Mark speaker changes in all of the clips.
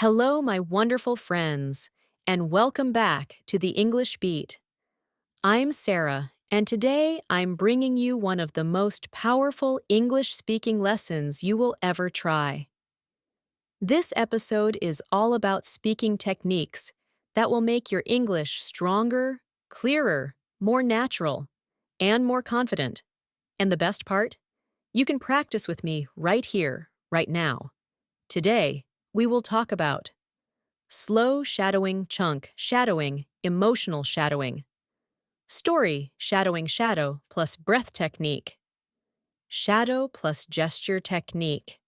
Speaker 1: Hello, my wonderful friends, and welcome back to the English Beat. I'm Sarah, and today I'm bringing you one of the most powerful English speaking lessons you will ever try. This episode is all about speaking techniques that will make your English stronger, clearer, more natural, and more confident. And the best part? You can practice with me right here, right now. Today, we will talk about slow shadowing chunk shadowing, emotional shadowing. Story shadowing shadow plus breath technique. Shadow plus gesture technique.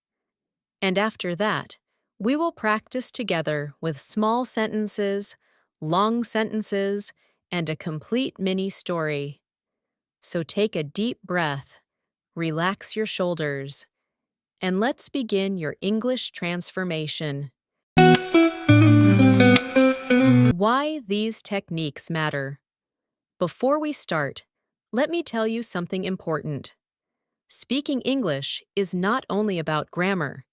Speaker 1: And after that, we will practice together with small sentences, long sentences, and a complete mini story. So take a deep breath, relax your shoulders, and let's begin your English transformation. Why these techniques matter. Before we start, let me tell you something important. Speaking English is not only about grammar.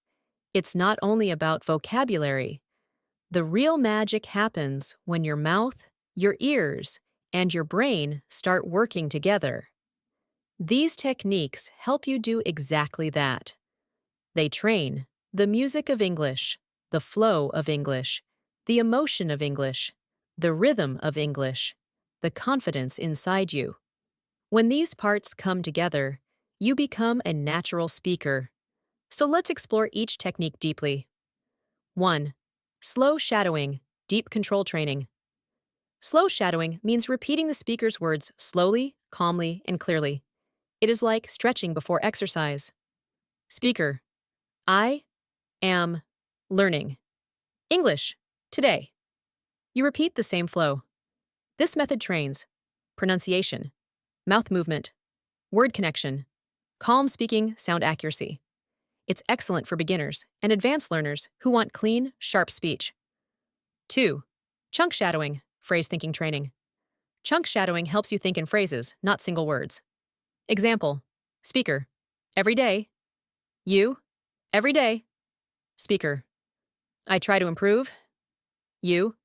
Speaker 1: It's not only about vocabulary. The real magic happens when your mouth, your ears, and your brain start working together. These techniques help you do exactly that. They train the music of English, the flow of English, the emotion of English, the rhythm of English, the confidence inside you. When these parts come together, you become a natural speaker. So let's explore each technique deeply. 1. Slow shadowing, deep control training. Slow shadowing means repeating the speaker's words slowly, calmly, and clearly. It is like stretching before exercise. Speaker: I am learning English today. You repeat the same flow. This method trains pronunciation, mouth movement, word connection, calm speaking, sound accuracy. It's excellent for beginners and advanced learners who want clean, sharp speech. 2. Chunk shadowing, phrase thinking training. Chunk shadowing helps you think in phrases, not single words. Example: speaker: every day. You: every day. Speaker: I try to improve. You: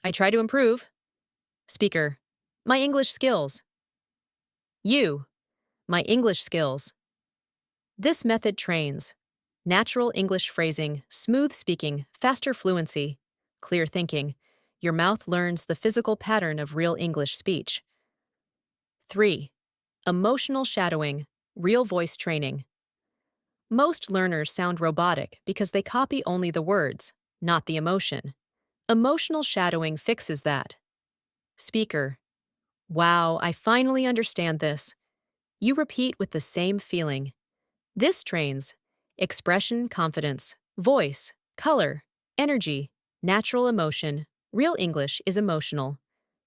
Speaker 1: I try to improve. Speaker: my English skills. You: my English skills. This method trains natural English phrasing, smooth speaking, faster fluency, clear thinking. Your mouth learns the physical pattern of real English speech. 3. Emotional shadowing, real voice training. Most learners sound robotic because they copy only the words, not the emotion. Emotional shadowing fixes that. Speaker: wow, I finally understand this. You repeat with the same feeling. This trains expression, confidence, voice, color, energy, natural emotion. Real English is emotional.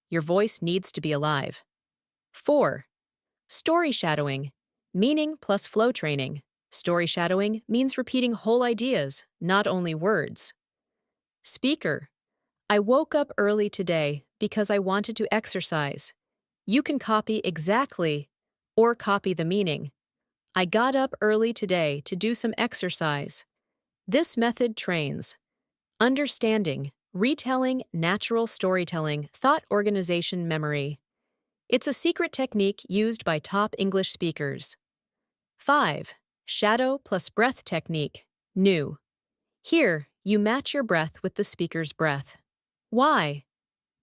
Speaker 1: Your voice needs to be alive. 4. Story shadowing, meaning plus flow training. Story shadowing means repeating whole ideas, not only words. Speaker: I woke up early today because I wanted to exercise. You can copy exactly or copy the meaning. I got up early today to do some exercise. This method trains understanding, retelling, natural storytelling, thought organization, memory. It's a secret technique used by top English speakers. 5. Shadow plus breath technique. New. Here, you match your breath with the speaker's breath. Why?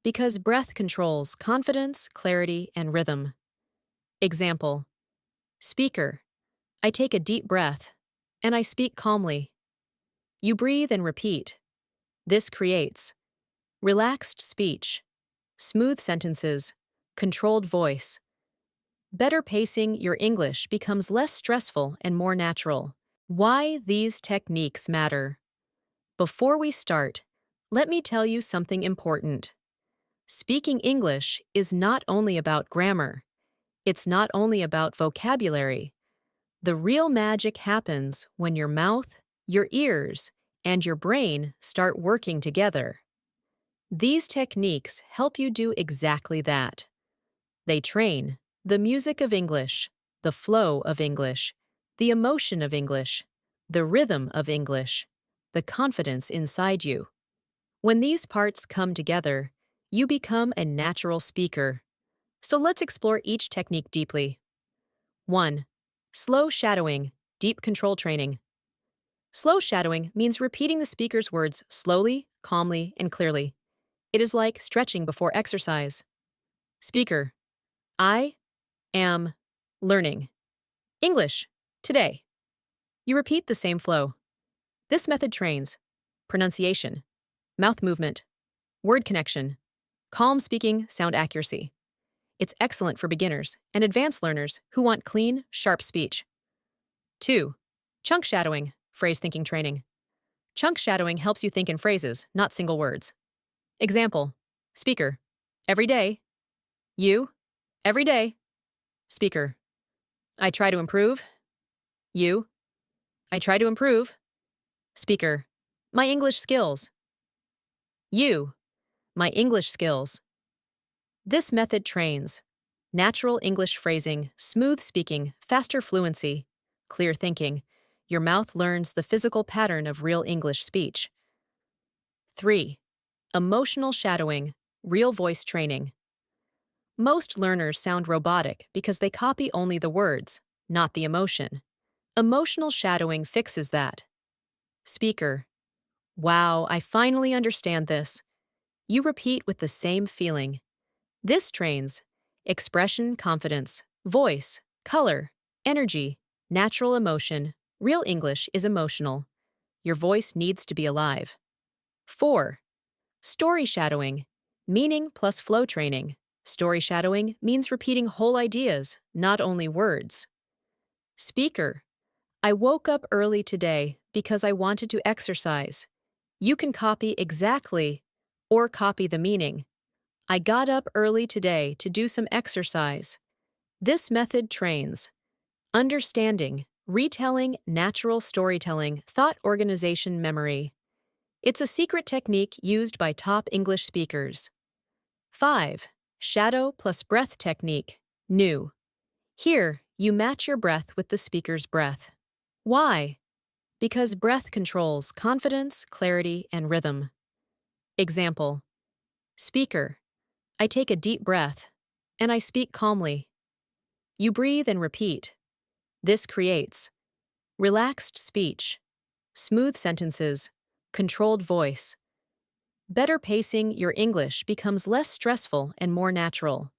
Speaker 1: Because breath controls confidence, clarity, and rhythm. Example: speaker: I take a deep breath, and I speak calmly. You breathe and repeat. This creates relaxed speech, smooth sentences, controlled voice. Better pacing, your English becomes less stressful and more natural. Why these techniques matter. Before we start, let me tell you something important. Speaking English is not only about grammar. It's not only about vocabulary. The real magic happens when your mouth, your ears, and your brain start working together. These techniques help you do exactly that. They train the music of English, the flow of English, the emotion of English, the rhythm of English, the confidence inside you. When these parts come together, you become a natural speaker. So let's explore each technique deeply. 1. Slow shadowing, deep control training. Slow shadowing means repeating the speaker's words slowly, calmly, and clearly. It is like stretching before exercise. Speaker: I am learning English today. You repeat the same flow. This method trains pronunciation, mouth movement, word connection, calm speaking, sound accuracy. It's excellent for beginners and advanced learners who want clean, sharp speech. 2. Chunk shadowing, phrase thinking training. Chunk shadowing helps you think in phrases, not single words. Example: Speaker: every day. You: every day. Speaker: I try to improve. You: I try to improve. Speaker: my English skills. You: my English skills. This method trains natural English phrasing, smooth speaking, faster fluency, clear thinking. Your mouth learns the physical pattern of real English speech. 3. Emotional shadowing, real voice training. Most learners sound robotic because they copy only the words, not the emotion. Emotional shadowing fixes that. Speaker: wow, I finally understand this. You repeat with the same feeling. This trains expression, confidence, voice, color, energy, natural emotion. Real English is emotional. Your voice needs to be alive. 4. Story shadowing, meaning plus flow training. Story shadowing means repeating whole ideas, not only words. Speaker: I woke up early today because I wanted to exercise. You can copy exactly or copy the meaning. I got up early today to do some exercise. This method trains understanding, retelling, natural storytelling, thought organization, memory. It's a secret technique used by top English speakers. 5. Shadow plus breath technique. New. Here, you match your breath with the speaker's breath. Why? Because breath controls confidence, clarity, and rhythm. Example: Speaker: I take a deep breath, and I speak calmly. You breathe and repeat. This creates relaxed speech, smooth sentences, controlled voice. Better pacing, your English becomes less stressful and more natural.